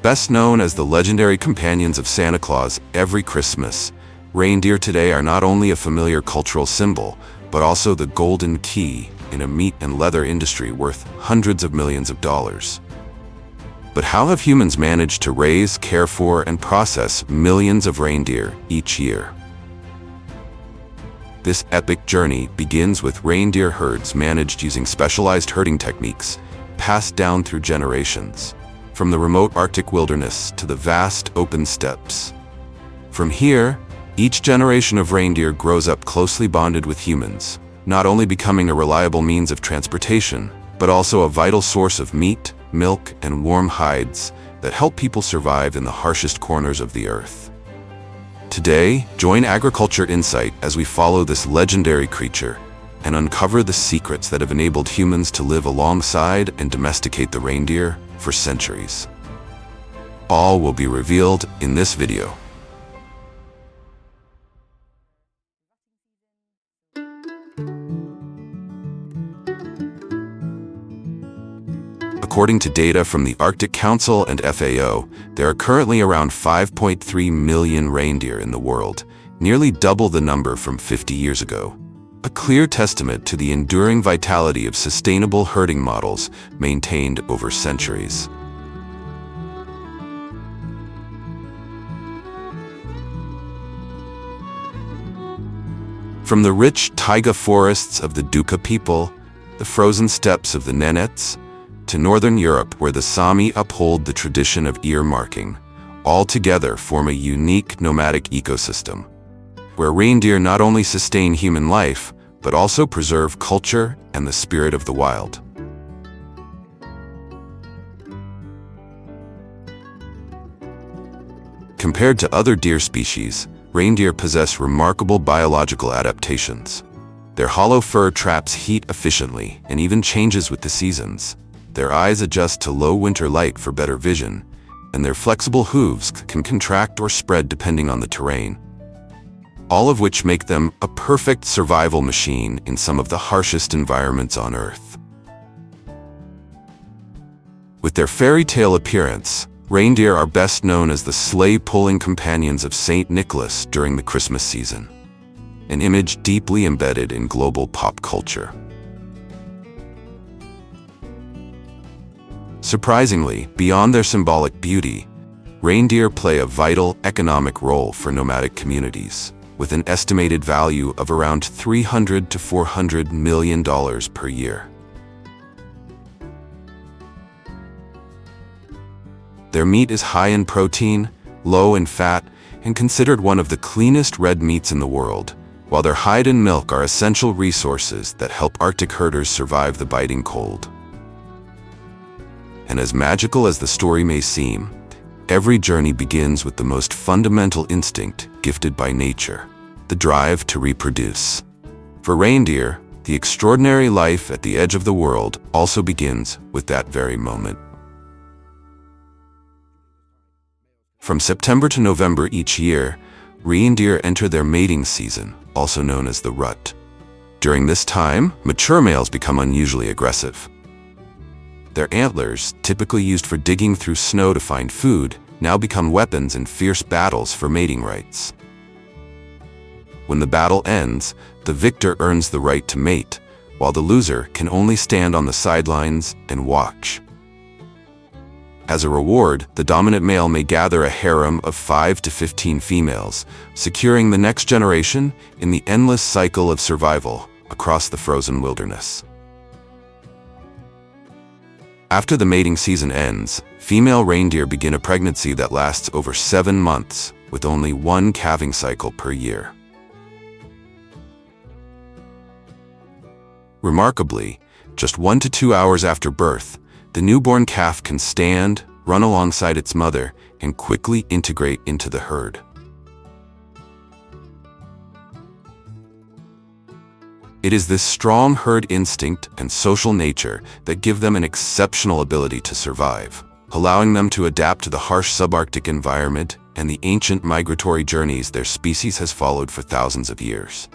Best known as the legendary companions of Santa Claus every Christmas, reindeer today are not only a familiar cultural symbol, but also the golden key in a meat and leather industry worth hundreds of millions of dollars. But how have humans managed to raise, care for, and process millions of reindeer each year? This epic journey begins with reindeer herds managed using specialized herding techniques, passed down through generations, from the remote Arctic wilderness to the vast open steppes. From here, each generation of reindeer grows up closely bonded with humans, not only becoming a reliable means of transportation, but also a vital source of meat, milk, and warm hides that help people survive in the harshest corners of the earth. Today, join Agriculture Insight as we follow this legendary creature and uncover the secrets that have enabled humans to live alongside and domesticate the reindeer for centuries. All will be revealed in this video. According to data from the Arctic Council and FAO, there are currently around 5.3 million reindeer in the world, nearly double the number from 50 years ago. A clear testament to the enduring vitality of sustainable herding models maintained over centuries. From the rich taiga forests of the Duka people, the frozen steppes of the Nenets, to northern Europe where the Sami uphold the tradition of ear marking, all together form a unique nomadic ecosystem, where reindeer not only sustain human life, but also preserve culture and the spirit of the wild. Compared to other deer species, reindeer possess remarkable biological adaptations. Their hollow fur traps heat efficiently and even changes with the seasons. Their eyes adjust to low winter light for better vision, and their flexible hooves can contract or spread depending on the terrain, all of which make them a perfect survival machine in some of the harshest environments on Earth. With their fairy tale appearance, reindeer are best known as the sleigh-pulling companions of Saint Nicholas during the Christmas season, an image deeply embedded in global pop culture. Surprisingly, beyond their symbolic beauty, reindeer play a vital economic role for nomadic communities, with an estimated value of around $300 to $400 million per year. Their meat is high in protein, low in fat, and considered one of the cleanest red meats in the world, while their hide and milk are essential resources that help Arctic herders survive the biting cold. And as magical as the story may seem, every journey begins with the most fundamental instinct gifted by nature, the drive to reproduce. For reindeer, the extraordinary life at the edge of the world also begins with that very moment. From September to November each year, reindeer enter their mating season, also known as the rut. During this time, mature males become unusually aggressive. Their antlers, typically used for digging through snow to find food, now become weapons in fierce battles for mating rights. When the battle ends, the victor earns the right to mate, while the loser can only stand on the sidelines and watch. As a reward, the dominant male may gather a harem of 5 to 15 females, securing the next generation in the endless cycle of survival across the frozen wilderness. After the mating season ends, female reindeer begin a pregnancy that lasts over 7 months, with only one calving cycle per year. Remarkably, just 1 to 2 hours after birth, the newborn calf can stand, run alongside its mother, and quickly integrate into the herd. It is this strong herd instinct and social nature that give them an exceptional ability to survive, allowing them to adapt to the harsh subarctic environment and the ancient migratory journeys their species has followed for thousands of years.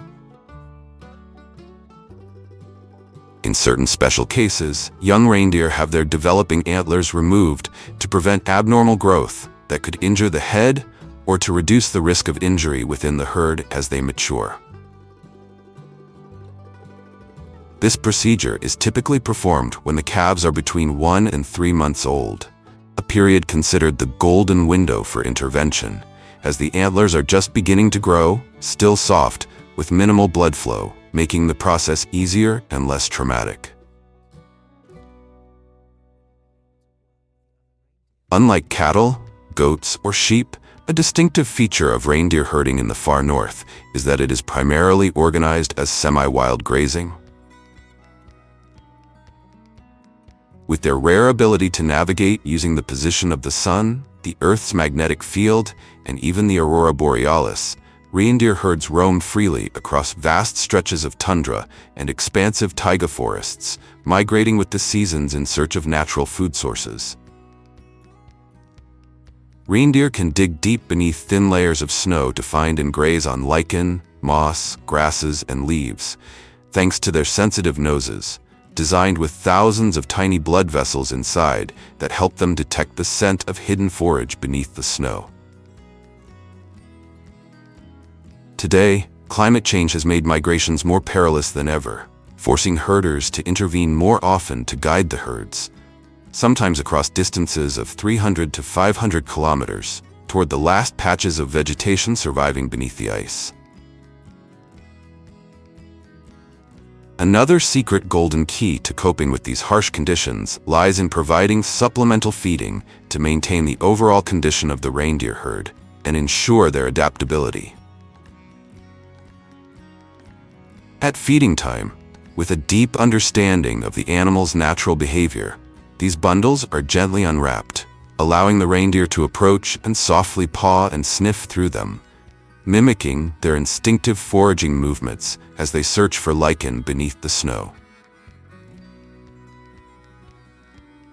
In certain special cases, young reindeer have their developing antlers removed to prevent abnormal growth that could injure the head or to reduce the risk of injury within the herd as they mature. This procedure is typically performed when the calves are between 1 and 3 months old, a period considered the golden window for intervention, as the antlers are just beginning to grow, still soft, with minimal blood flow, making the process easier and less traumatic. Unlike cattle, goats, or sheep, a distinctive feature of reindeer herding in the far north is that it is primarily organized as semi-wild grazing. With their rare ability to navigate using the position of the sun, the Earth's magnetic field, and even the aurora borealis, reindeer herds roam freely across vast stretches of tundra and expansive taiga forests, migrating with the seasons in search of natural food sources. Reindeer can dig deep beneath thin layers of snow to find and graze on lichen, moss, grasses, and leaves, thanks to their sensitive noses, designed with thousands of tiny blood vessels inside that help them detect the scent of hidden forage beneath the snow. Today, climate change has made migrations more perilous than ever, forcing herders to intervene more often to guide the herds, sometimes across distances of 300 to 500 kilometers, toward the last patches of vegetation surviving beneath the ice. Another secret golden key to coping with these harsh conditions lies in providing supplemental feeding to maintain the overall condition of the reindeer herd and ensure their adaptability. At feeding time, with a deep understanding of the animal's natural behavior, these bundles are gently unwrapped, allowing the reindeer to approach and softly paw and sniff through them, mimicking their instinctive foraging movements as they search for lichen beneath the snow.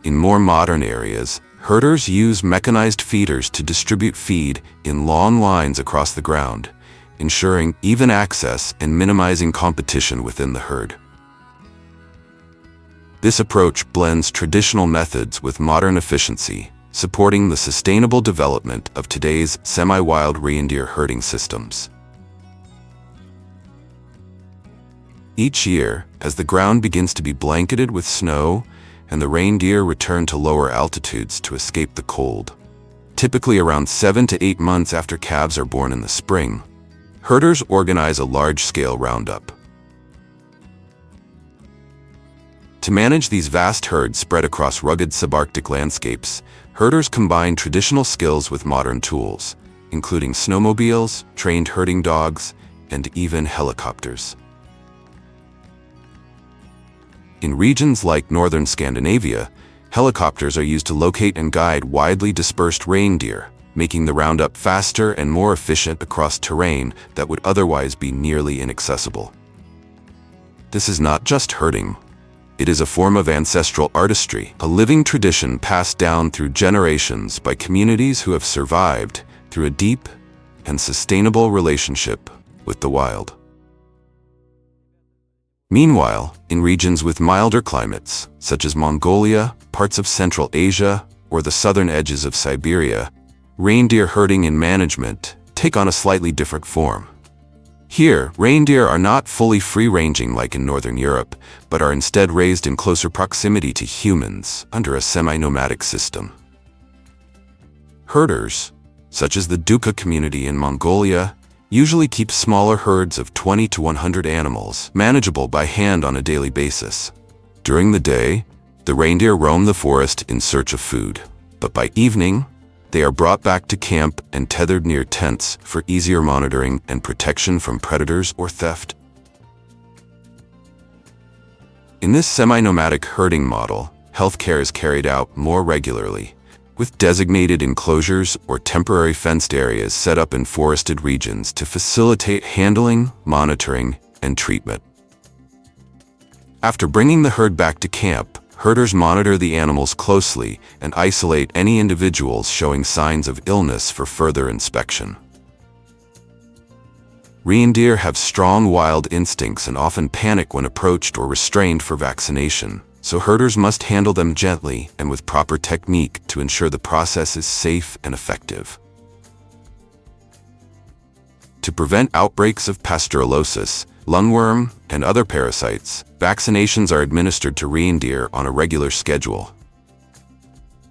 In more modern areas, herders use mechanized feeders to distribute feed in long lines across the ground, ensuring even access and minimizing competition within the herd. This approach blends traditional methods with modern efficiency, supporting the sustainable development of today's semi-wild reindeer herding systems. Each year, as the ground begins to be blanketed with snow and the reindeer return to lower altitudes to escape the cold, typically around 7 to 8 months after calves are born in the spring, herders organize a large-scale roundup. To manage these vast herds spread across rugged subarctic landscapes, herders combine traditional skills with modern tools, including snowmobiles, trained herding dogs, and even helicopters. In regions like northern Scandinavia, helicopters are used to locate and guide widely dispersed reindeer, making the roundup faster and more efficient across terrain that would otherwise be nearly inaccessible. This is not just herding. It is a form of ancestral artistry, a living tradition passed down through generations by communities who have survived through a deep and sustainable relationship with the wild. Meanwhile, in regions with milder climates, such as Mongolia, parts of Central Asia, or the southern edges of Siberia, reindeer herding and management take on a slightly different form. Here, reindeer are not fully free-ranging like in northern Europe, but are instead raised in closer proximity to humans under a semi-nomadic system. Herders, such as the Duka community in Mongolia, usually keep smaller herds of 20 to 100 animals, manageable by hand on a daily basis. During the day, the reindeer roam the forest in search of food, but by evening, they are brought back to camp and tethered near tents for easier monitoring and protection from predators or theft. In this semi-nomadic herding model, healthcare is carried out more regularly, with designated enclosures or temporary fenced areas set up in forested regions to facilitate handling, monitoring, and treatment. After bringing the herd back to camp, herders monitor the animals closely and isolate any individuals showing signs of illness for further inspection. Reindeer have strong wild instincts and often panic when approached or restrained for vaccination, so herders must handle them gently and with proper technique to ensure the process is safe and effective. To prevent outbreaks of pasteurellosis, lungworm, and other parasites, vaccinations are administered to reindeer on a regular schedule.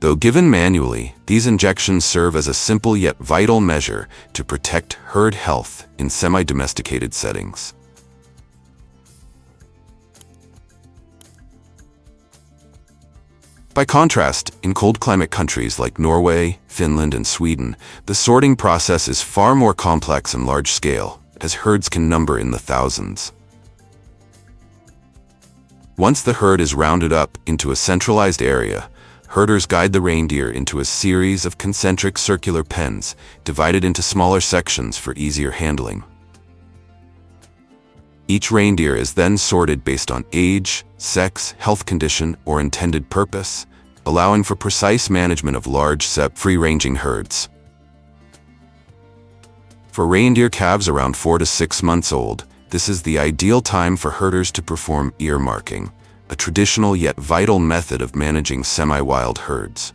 Though given manually, these injections serve as a simple yet vital measure to protect herd health in semi-domesticated settings. By contrast, in cold climate countries like Norway, Finland, and Sweden, the sorting process is far more complex and large-scale, as herds can number in the thousands. Once the herd is rounded up into a centralized area, herders guide the reindeer into a series of concentric circular pens, divided into smaller sections for easier handling. Each reindeer is then sorted based on age, sex, health condition, or intended purpose, allowing for precise management of large, free-ranging herds. For reindeer calves around 4 to 6 months old, this is the ideal time for herders to perform ear marking, a traditional yet vital method of managing semi-wild herds.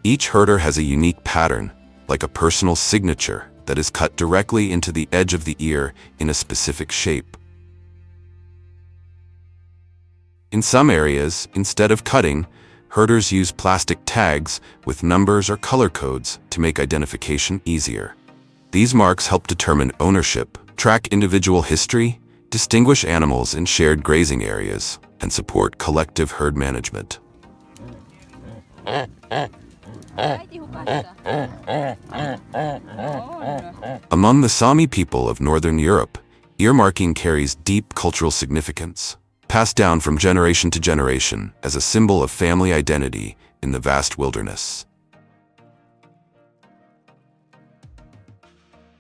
Each herder has a unique pattern, like a personal signature, that is cut directly into the edge of the ear in a specific shape. In some areas, instead of cutting, herders use plastic tags with numbers or color codes to make identification easier. These marks help determine ownership, track individual history, distinguish animals in shared grazing areas, and support collective herd management. Among the Sami people of Northern Europe, earmarking carries deep cultural significance, passed down from generation to generation as a symbol of family identity in the vast wilderness.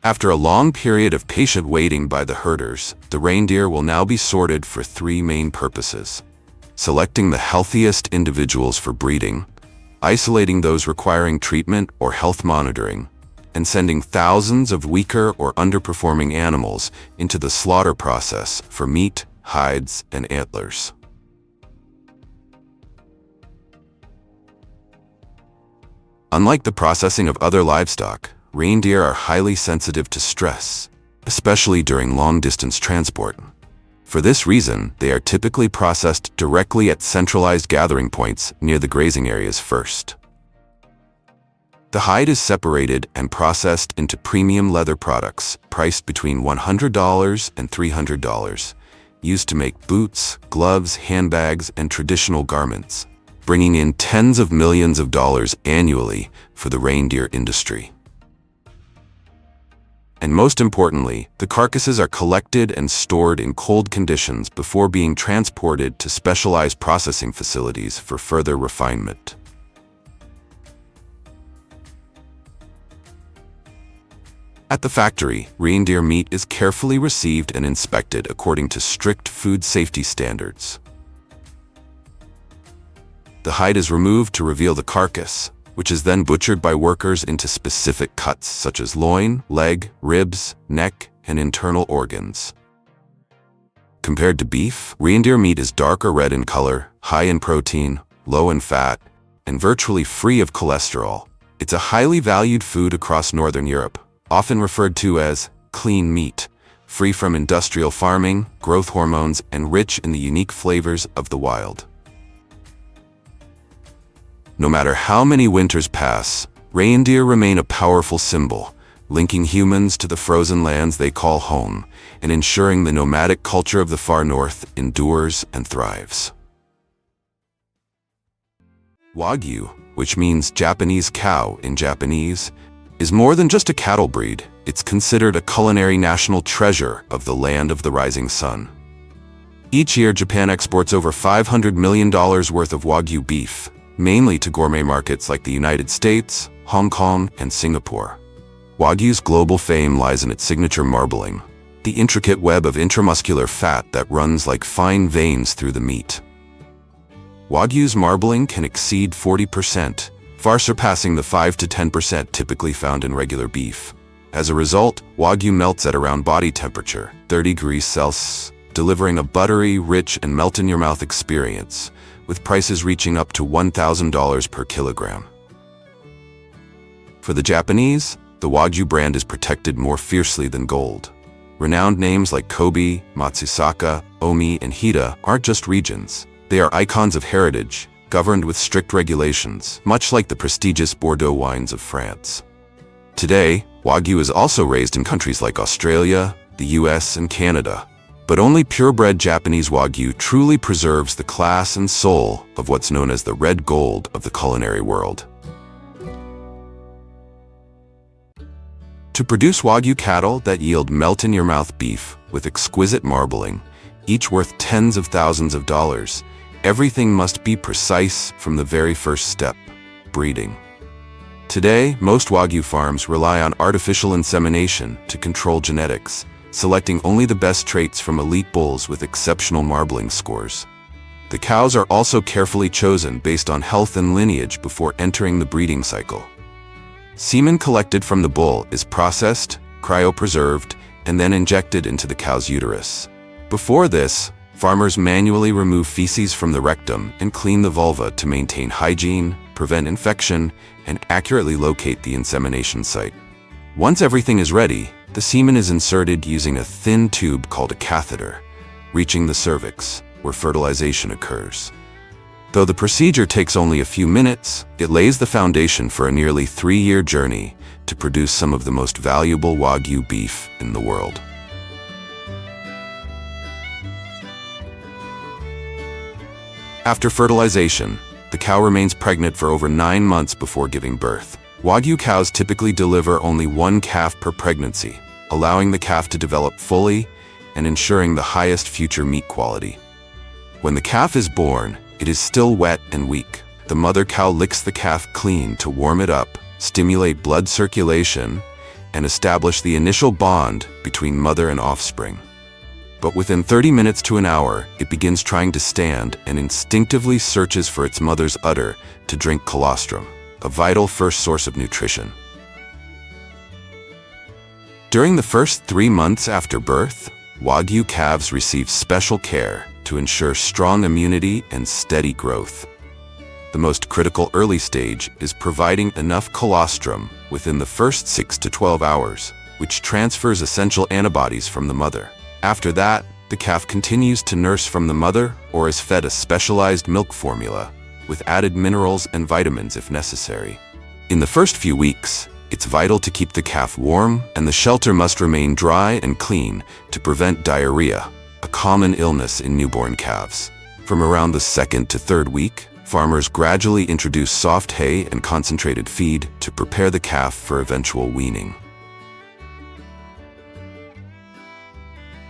After a long period of patient waiting by the herders, the reindeer will now be sorted for 3 main purposes: selecting the healthiest individuals for breeding, isolating those requiring treatment or health monitoring, and sending thousands of weaker or underperforming animals into the slaughter process for meat, hides, and antlers. Unlike the processing of other livestock, reindeer are highly sensitive to stress, especially during long-distance transport. For this reason, they are typically processed directly at centralized gathering points near the grazing areas first. The hide is separated and processed into premium leather products priced between $100 and $300, used to make boots, gloves, handbags, and traditional garments, bringing in tens of millions of dollars annually for the reindeer industry. And most importantly, the carcasses are collected and stored in cold conditions before being transported to specialized processing facilities for further refinement. At the factory, reindeer meat is carefully received and inspected according to strict food safety standards. The hide is removed to reveal the carcass, which is then butchered by workers into specific cuts such as loin, leg, ribs, neck, and internal organs. Compared to beef, reindeer meat is darker red in color, high in protein, low in fat, and virtually free of cholesterol. It's a highly valued food across Northern Europe, often referred to as clean meat, free from industrial farming, growth hormones, and rich in the unique flavors of the wild. No matter how many winters pass, reindeer remain a powerful symbol, linking humans to the frozen lands they call home, and ensuring the nomadic culture of the far north endures and thrives. Wagyu, which means Japanese cow in Japanese, is more than just a cattle breed. It's considered a culinary national treasure of the land of the rising sun. Each year, Japan exports over $500 million worth of Wagyu beef, mainly to gourmet markets like the United States, Hong Kong, and Singapore. Wagyu's global fame lies in its signature marbling, the intricate web of intramuscular fat that runs like fine veins through the meat. Wagyu's marbling can exceed 40%, far surpassing the 5 to 10% typically found in regular beef, As a result, Wagyu melts at around body temperature, 30 degrees Celsius, delivering a buttery, rich, and melt-in-your-mouth experience, with prices reaching up to $1,000 per kilogram. For the Japanese, the Wagyu brand is protected more fiercely than gold. Renowned names like Kobe, Matsusaka, Omi, and Hida aren't just regions. They are icons of heritage, governed with strict regulations, much like the prestigious Bordeaux wines of France. Today, Wagyu is also raised in countries like Australia, the US, and Canada. But only purebred Japanese Wagyu truly preserves the class and soul of what's known as the red gold of the culinary world. To produce Wagyu cattle that yield melt-in-your-mouth beef with exquisite marbling, each worth tens of thousands of dollars, everything must be precise from the very first step, breeding. Today, most Wagyu farms rely on artificial insemination to control genetics, selecting only the best traits from elite bulls with exceptional marbling scores. The cows are also carefully chosen based on health and lineage before entering the breeding cycle. Semen collected from the bull is processed, cryopreserved, and then injected into the cow's uterus. Before this, farmers manually remove feces from the rectum and clean the vulva to maintain hygiene, prevent infection, and accurately locate the insemination site. Once everything is ready, the semen is inserted using a thin tube called a catheter, reaching the cervix, where fertilization occurs. Though the procedure takes only a few minutes, it lays the foundation for a nearly 3-year journey to produce some of the most valuable Wagyu beef in the world. After fertilization, the cow remains pregnant for over 9 months before giving birth. Wagyu cows typically deliver only 1 calf per pregnancy, allowing the calf to develop fully and ensuring the highest future meat quality. When the calf is born, it is still wet and weak. The mother cow licks the calf clean to warm it up, stimulate blood circulation, and establish the initial bond between mother and offspring. But within 30 minutes to an hour, it begins trying to stand and instinctively searches for its mother's udder to drink colostrum, a vital first source of nutrition. During the first 3 months after birth, Wagyu calves receive special care to ensure strong immunity and steady growth. The most critical early stage is providing enough colostrum within the first 6 to 12 hours, which transfers essential antibodies from the mother. After that, the calf continues to nurse from the mother or is fed a specialized milk formula with added minerals and vitamins if necessary. In the first few weeks, it's vital to keep the calf warm, and the shelter must remain dry and clean to prevent diarrhea, a common illness in newborn calves. From around the 2nd to 3rd week, farmers gradually introduce soft hay and concentrated feed to prepare the calf for eventual weaning.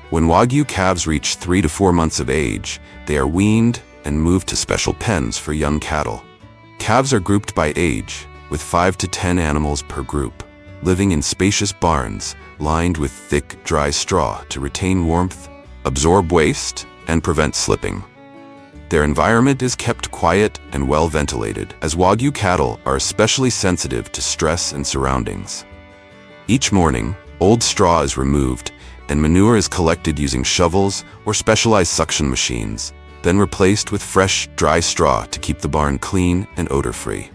When Wagyu calves reach 3 to 4 months of age, they are weaned and moved to special pens for young cattle. Calves are grouped by age, with 5 to 10 animals per group, living in spacious barns lined with thick, dry straw to retain warmth, absorb waste, and prevent slipping. Their environment is kept quiet and well ventilated, as Wagyu cattle are especially sensitive to stress and surroundings. Each morning, old straw is removed and manure is collected using shovels or specialized suction machines, then replaced with fresh, dry straw to keep the barn clean and odor-free.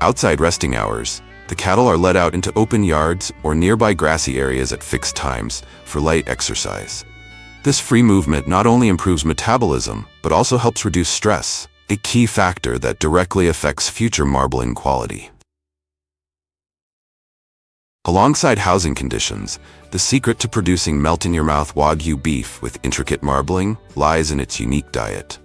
Outside resting hours, the cattle are let out into open yards or nearby grassy areas at fixed times for light exercise. This free movement not only improves metabolism, but also helps reduce stress, a key factor that directly affects future marbling quality. Alongside housing conditions, the secret to producing melt-in-your-mouth Wagyu beef with intricate marbling lies in its unique diet.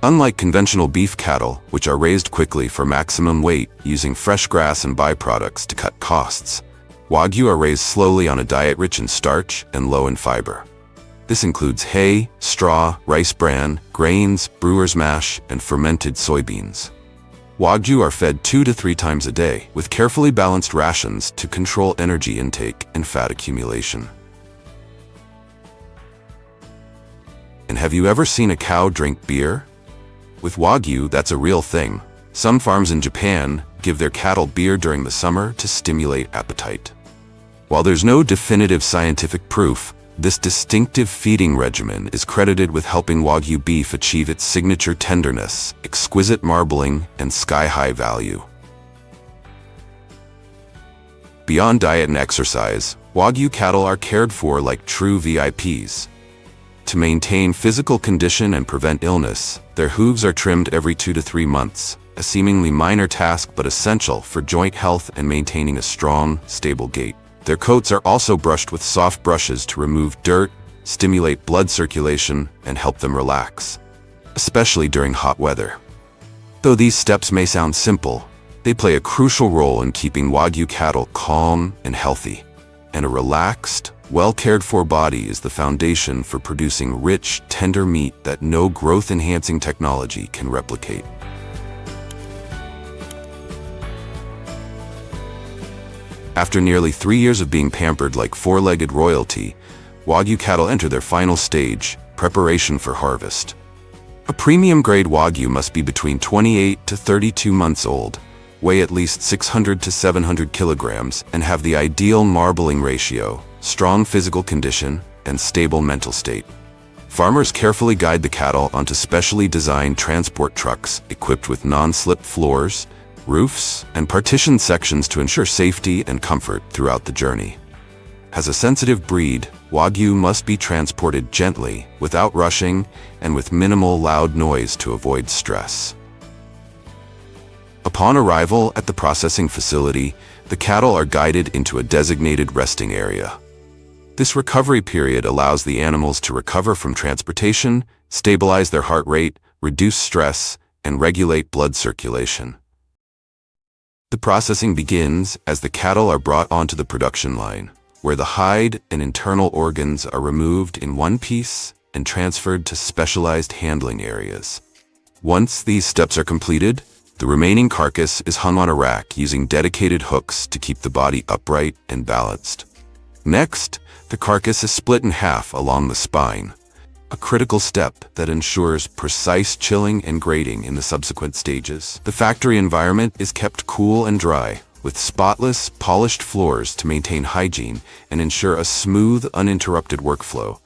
Unlike conventional beef cattle, which are raised quickly for maximum weight using fresh grass and byproducts to cut costs, Wagyu are raised slowly on a diet rich in starch and low in fiber. This includes hay, straw, rice bran, grains, brewer's mash, and fermented soybeans. Wagyu are fed 2 to 3 times a day, with carefully balanced rations to control energy intake and fat accumulation. And have you ever seen a cow drink beer? With Wagyu, that's a real thing. Some farms in Japan, give their cattle beer during the summer to stimulate appetite. While there's no definitive scientific proof, this distinctive feeding regimen is credited with helping Wagyu beef achieve its signature tenderness, exquisite marbling, and sky-high value. Beyond diet and exercise, Wagyu cattle are cared for like true VIPs. To maintain physical condition and prevent illness, their hooves are trimmed every 2 to 3 months, a seemingly minor task but essential for joint health and maintaining a strong, stable gait. Their coats are also brushed with soft brushes to remove dirt, stimulate blood circulation, and help them relax, especially during hot weather. Though these steps may sound simple, they play a crucial role in keeping Wagyu cattle calm and healthy. And a relaxed, well-cared-for body is the foundation for producing rich, tender meat that no growth-enhancing technology can replicate. After nearly 3 years of being pampered like four-legged royalty, Wagyu cattle enter their final stage, preparation for harvest. A premium-grade Wagyu must be between 28 to 32 months old, weigh at least 600 to 700 kilograms, and have the ideal marbling ratio, strong physical condition, and stable mental state. Farmers carefully guide the cattle onto specially designed transport trucks equipped with non-slip floors, roofs, and partitioned sections to ensure safety and comfort throughout the journey. As a sensitive breed, Wagyu must be transported gently, without rushing, and with minimal loud noise to avoid stress. Upon arrival at the processing facility, the cattle are guided into a designated resting area. This recovery period allows the animals to recover from transportation, stabilize their heart rate, reduce stress, and regulate blood circulation. The processing begins as the cattle are brought onto the production line, where the hide and internal organs are removed in one piece and transferred to specialized handling areas. Once these steps are completed, the remaining carcass is hung on a rack using dedicated hooks to keep the body upright and balanced. Next, the carcass is split in half along the spine, a critical step that ensures precise chilling and grading in the subsequent stages. The factory environment is kept cool and dry, with spotless, polished floors to maintain hygiene and ensure a smooth, uninterrupted workflow.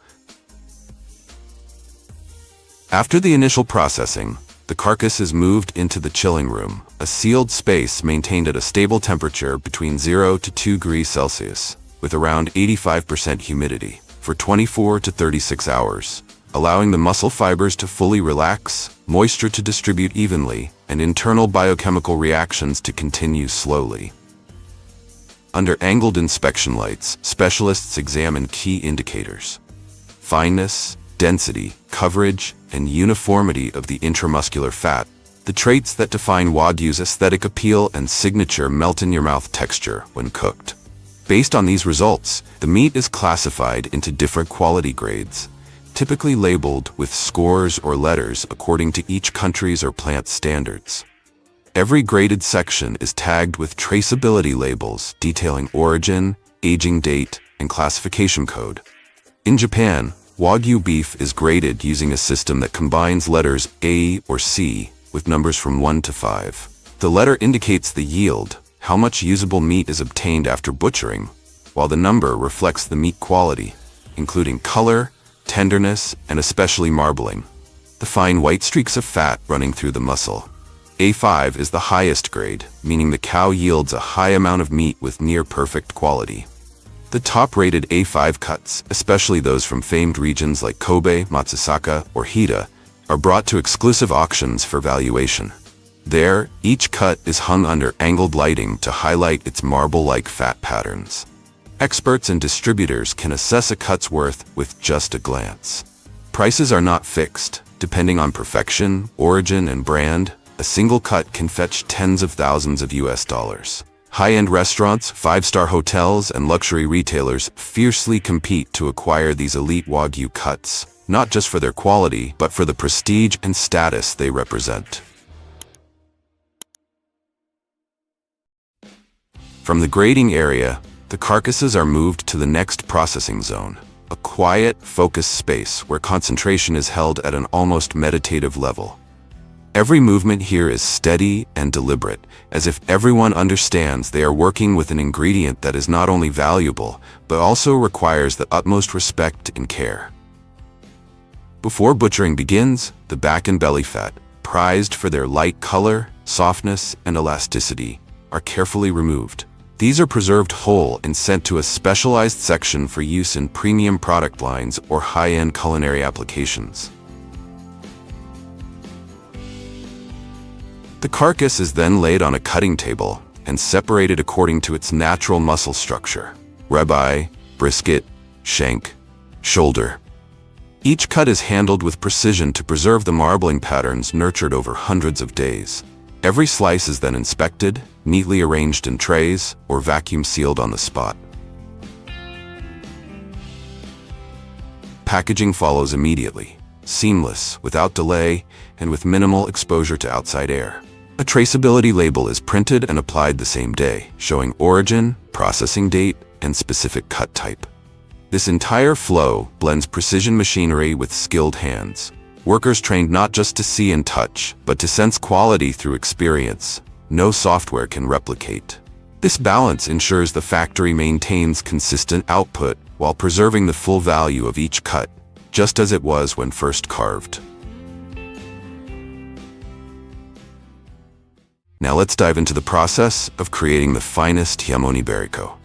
After the initial processing, the carcass is moved into the chilling room, a sealed space maintained at a stable temperature between 0 to 2 degrees Celsius, with around 85% humidity, for 24 to 36 hours, allowing the muscle fibers to fully relax, moisture to distribute evenly, and internal biochemical reactions to continue slowly. Under angled inspection lights, specialists examine key indicators: fineness, density, coverage, and uniformity of the intramuscular fat, the traits that define Wagyu's aesthetic appeal and signature melt-in-your-mouth texture when cooked. Based on these results, the meat is classified into different quality grades, typically labeled with scores or letters according to each country's or plant's standards. Every graded section is tagged with traceability labels detailing origin, aging date, and classification code. In Japan, Wagyu beef is graded using a system that combines letters A or C with numbers from 1 to 5. The letter indicates the yield, how much usable meat is obtained after butchering, while the number reflects the meat quality, including color, tenderness, and especially marbling, the fine white streaks of fat running through the muscle. A5 is the highest grade, meaning the cow yields a high amount of meat with near-perfect quality. The top-rated A5 cuts, especially those from famed regions like Kobe, Matsusaka, or Hida, are brought to exclusive auctions for valuation. There, each cut is hung under angled lighting to highlight its marble-like fat patterns. Experts and distributors can assess a cut's worth with just a glance. Prices are not fixed. Depending on perfection, origin, and brand, a single cut can fetch tens of thousands of US dollars. High-end restaurants, five-star hotels, and luxury retailers fiercely compete to acquire these elite Wagyu cuts, not just for their quality, but for the prestige and status they represent. From the grading area, the carcasses are moved to the next processing zone, a quiet, focused space where concentration is held at an almost meditative level. Every movement here is steady and deliberate, as if everyone understands they are working with an ingredient that is not only valuable, but also requires the utmost respect and care. Before butchering begins, the back and belly fat, prized for their light color, softness, and elasticity, are carefully removed. These are preserved whole and sent to a specialized section for use in premium product lines or high-end culinary applications. The carcass is then laid on a cutting table and separated according to its natural muscle structure: ribeye, brisket, shank, shoulder. Each cut is handled with precision to preserve the marbling patterns nurtured over hundreds of days. Every slice is then inspected, neatly arranged in trays, or vacuum sealed on the spot. Packaging follows immediately, seamless, without delay, and with minimal exposure to outside air. A traceability label is printed and applied the same day, showing origin, processing date, and specific cut type. This entire flow blends precision machinery with skilled hands. Workers trained not just to see and touch, but to sense quality through experience. No software can replicate. This balance ensures the factory maintains consistent output while preserving the full value of each cut, just as it was when first carved. Now let's dive into the process of creating the finest jamón ibérico.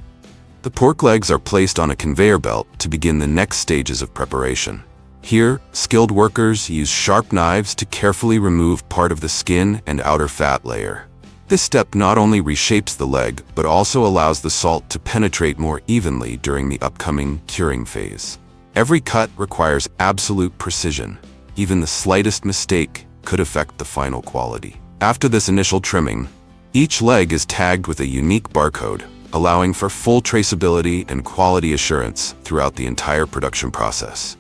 The pork legs are placed on a conveyor belt to begin the next stages of preparation. Here, skilled workers use sharp knives to carefully remove part of the skin and outer fat layer. This step not only reshapes the leg, but also allows the salt to penetrate more evenly during the upcoming curing phase. Every cut requires absolute precision. Even the slightest mistake could affect the final quality. After this initial trimming, each leg is tagged with a unique barcode, allowing for full traceability and quality assurance throughout the entire production process.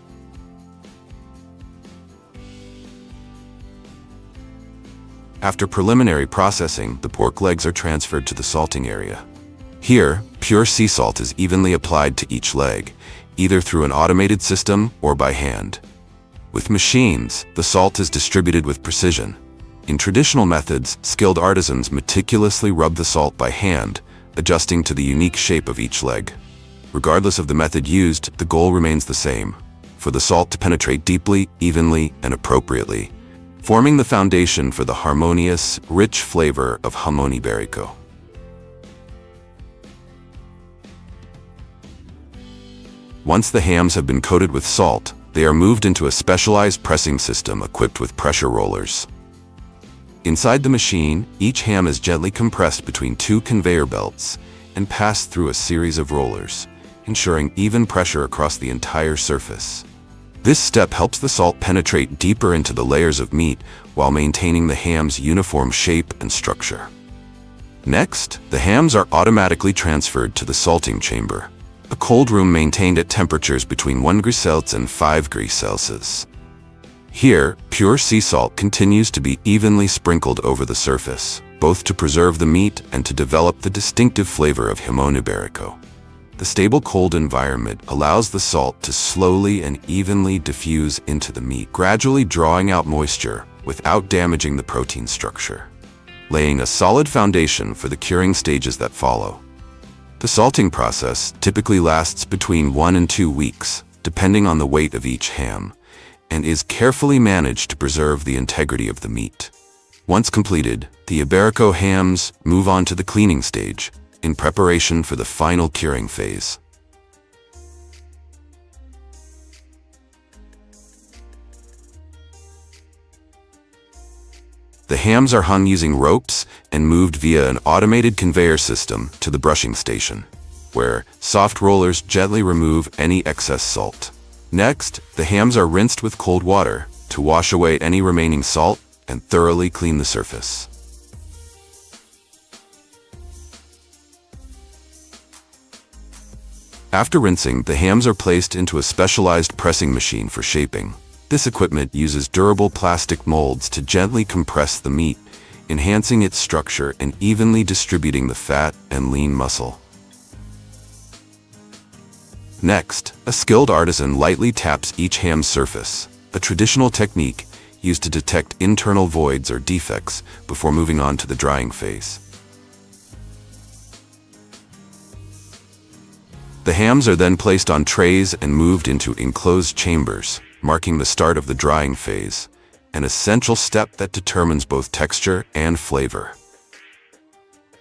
After preliminary processing, the pork legs are transferred to the salting area. Here, pure sea salt is evenly applied to each leg, either through an automated system or by hand. With machines, the salt is distributed with precision. In traditional methods, skilled artisans meticulously rub the salt by hand, adjusting to the unique shape of each leg. Regardless of the method used, the goal remains the same: for the salt to penetrate deeply, evenly, and appropriately, forming the foundation for the harmonious, rich flavor of jamón ibérico. Once the hams have been coated with salt, they are moved into a specialized pressing system equipped with pressure rollers. Inside the machine, each ham is gently compressed between two conveyor belts and passed through a series of rollers, ensuring even pressure across the entire surface. This step helps the salt penetrate deeper into the layers of meat while maintaining the ham's uniform shape and structure. Next, the hams are automatically transferred to the salting chamber, a cold room maintained at temperatures between 1 degrees Celsius and 5 degrees Celsius. Here, pure sea salt continues to be evenly sprinkled over the surface, both to preserve the meat and to develop the distinctive flavor of jamón ibérico. The stable cold environment allows the salt to slowly and evenly diffuse into the meat, gradually drawing out moisture without damaging the protein structure, laying a solid foundation for the curing stages that follow. The salting process typically lasts between 1 and 2 weeks, depending on the weight of each ham, and is carefully managed to preserve the integrity of the meat. Once completed, the ibérico hams move on to the cleaning stage, in preparation for the final curing phase. The hams are hung using ropes and moved via an automated conveyor system to the brushing station, where soft rollers gently remove any excess salt. Next, the hams are rinsed with cold water to wash away any remaining salt and thoroughly clean the surface. After rinsing, the hams are placed into a specialized pressing machine for shaping. This equipment uses durable plastic molds to gently compress the meat, enhancing its structure and evenly distributing the fat and lean muscle. Next, a skilled artisan lightly taps each ham's surface, a traditional technique used to detect internal voids or defects before moving on to the drying phase. The hams are then placed on trays and moved into enclosed chambers, marking the start of the drying phase, an essential step that determines both texture and flavor.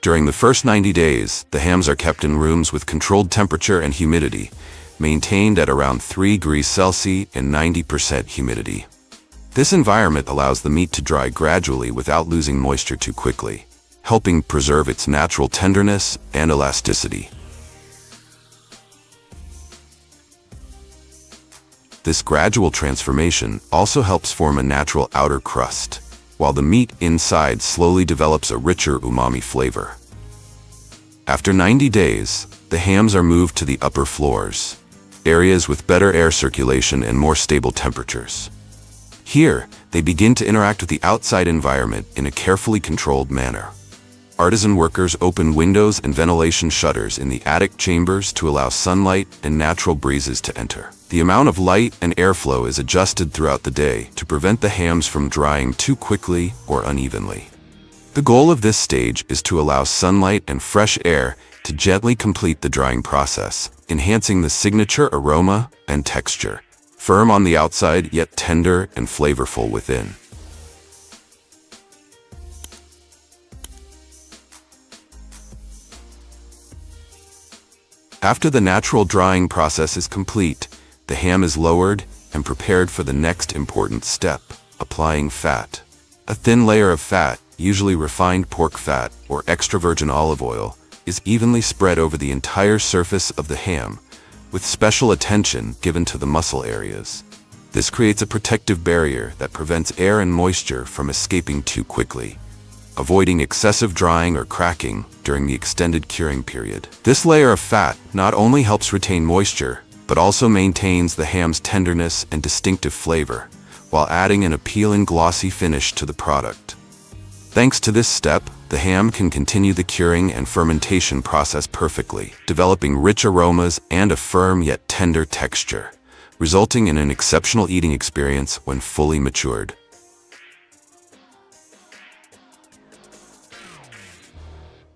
During the first 90 days, the hams are kept in rooms with controlled temperature and humidity, maintained at around 3 degrees Celsius and 90% humidity. This environment allows the meat to dry gradually without losing moisture too quickly, helping preserve its natural tenderness and elasticity. This gradual transformation also helps form a natural outer crust, while the meat inside slowly develops a richer umami flavor. After 90 days, the hams are moved to the upper floors, areas with better air circulation and more stable temperatures. Here, they begin to interact with the outside environment in a carefully controlled manner. Artisan workers open windows and ventilation shutters in the attic chambers to allow sunlight and natural breezes to enter. The amount of light and airflow is adjusted throughout the day to prevent the hams from drying too quickly or unevenly. The goal of this stage is to allow sunlight and fresh air to gently complete the drying process, enhancing the signature aroma and texture, firm on the outside yet tender and flavorful within. After the natural drying process is complete, the ham is lowered and prepared for the next important step, applying fat. A thin layer of fat, usually refined pork fat or extra virgin olive oil, is evenly spread over the entire surface of the ham, with special attention given to the muscle areas. This creates a protective barrier that prevents air and moisture from escaping too quickly, avoiding excessive drying or cracking during the extended curing period. This layer of fat not only helps retain moisture, but also maintains the ham's tenderness and distinctive flavor, while adding an appealing glossy finish to the product. Thanks to this step, the ham can continue the curing and fermentation process perfectly, developing rich aromas and a firm yet tender texture, resulting in an exceptional eating experience when fully matured.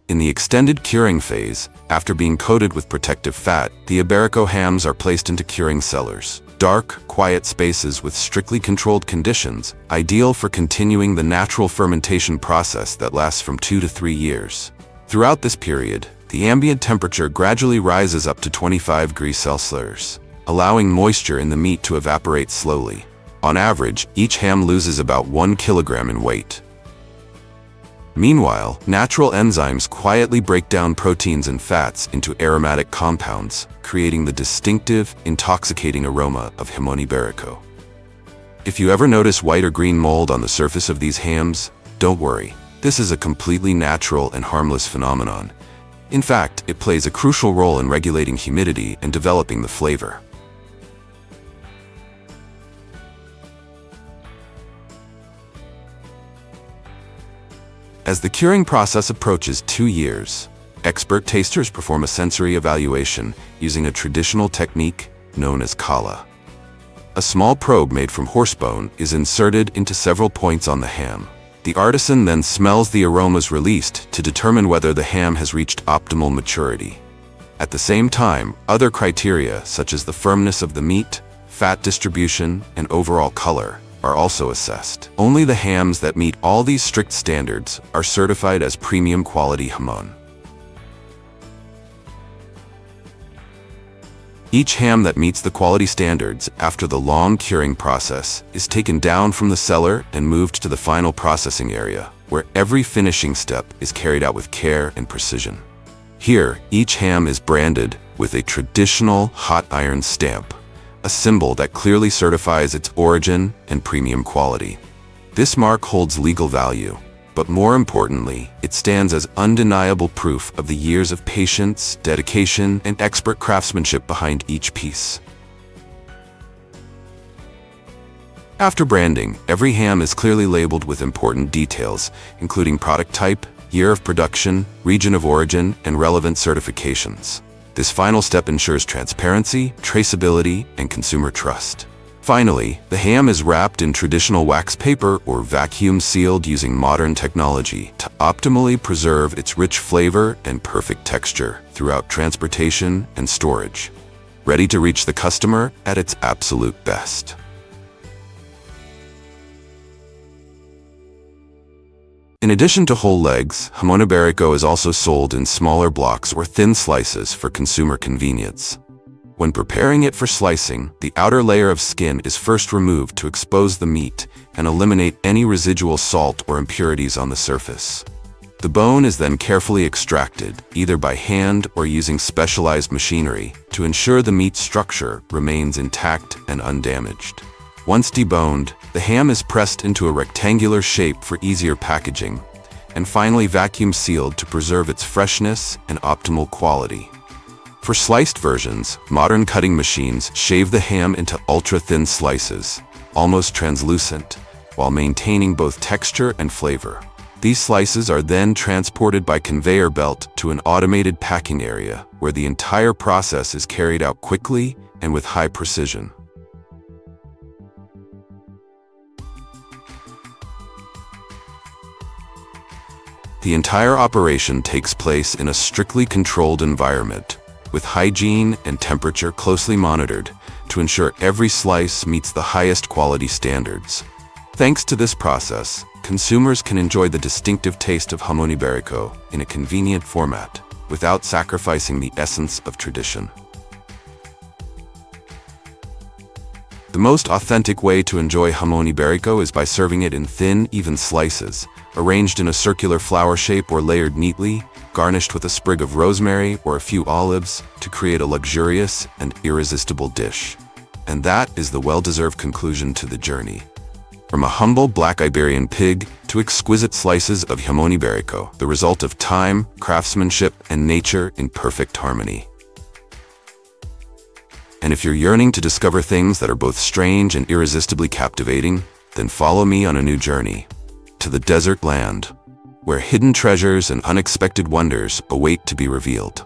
In the extended curing phase, after being coated with protective fat, the Iberico hams are placed into curing cellars, dark, quiet spaces with strictly controlled conditions, ideal for continuing the natural fermentation process that lasts from 2 to 3 years. Throughout this period, the ambient temperature gradually rises up to 25 degrees Celsius, allowing moisture in the meat to evaporate slowly. On average, each ham loses about 1 kilogram in weight. Meanwhile, natural enzymes quietly break down proteins and fats into aromatic compounds, creating the distinctive, intoxicating aroma of jamón ibérico. If you ever notice white or green mold on the surface of these hams, don't worry. This is a completely natural and harmless phenomenon. In fact, it plays a crucial role in regulating humidity and developing the flavor. As the curing process approaches 2 years, expert tasters perform a sensory evaluation using a traditional technique known as kala. A small probe made from horsebone is inserted into several points on the ham. The artisan then smells the aromas released to determine whether the ham has reached optimal maturity. At the same time, other criteria such as the firmness of the meat, fat distribution, and overall color are also assessed. Only the hams that meet all these strict standards are certified as premium quality jamón. Each ham that meets the quality standards after the long curing process is taken down from the cellar and moved to the final processing area, where every finishing step is carried out with care and precision. Here, each ham is branded with a traditional hot iron stamp, a symbol that clearly certifies its origin and premium quality. This mark holds legal value, but more importantly, it stands as undeniable proof of the years of patience, dedication, and expert craftsmanship behind each piece. After branding, every ham is clearly labeled with important details, including product type, year of production, region of origin, and relevant certifications. This final step ensures transparency, traceability, and consumer trust. Finally, the ham is wrapped in traditional wax paper or vacuum sealed using modern technology to optimally preserve its rich flavor and perfect texture throughout transportation and storage, ready to reach the customer at its absolute best. In addition to whole legs, jamón ibérico is also sold in smaller blocks or thin slices for consumer convenience. When preparing it for slicing, the outer layer of skin is first removed to expose the meat and eliminate any residual salt or impurities on the surface. The bone is then carefully extracted, either by hand or using specialized machinery, to ensure the meat structure remains intact and undamaged. Once deboned, the ham is pressed into a rectangular shape for easier packaging, and finally vacuum sealed to preserve its freshness and optimal quality. For sliced versions, modern cutting machines shave the ham into ultra-thin slices, almost translucent, while maintaining both texture and flavor. These slices are then transported by conveyor belt to an automated packing area, where the entire process is carried out quickly and with high precision. The entire operation takes place in a strictly controlled environment, with hygiene and temperature closely monitored to ensure every slice meets the highest quality standards. Thanks to this process, consumers can enjoy the distinctive taste of jamón ibérico in a convenient format, without sacrificing the essence of tradition. The most authentic way to enjoy jamón ibérico is by serving it in thin, even slices, arranged in a circular flower shape or layered neatly, garnished with a sprig of rosemary or a few olives to create a luxurious and irresistible dish. And that is the well-deserved conclusion to the journey. From a humble black Iberian pig to exquisite slices of jamón ibérico, the result of time, craftsmanship, and nature in perfect harmony. And if you're yearning to discover things that are both strange and irresistibly captivating, then follow me on a new journey to the desert land, where hidden treasures and unexpected wonders await to be revealed.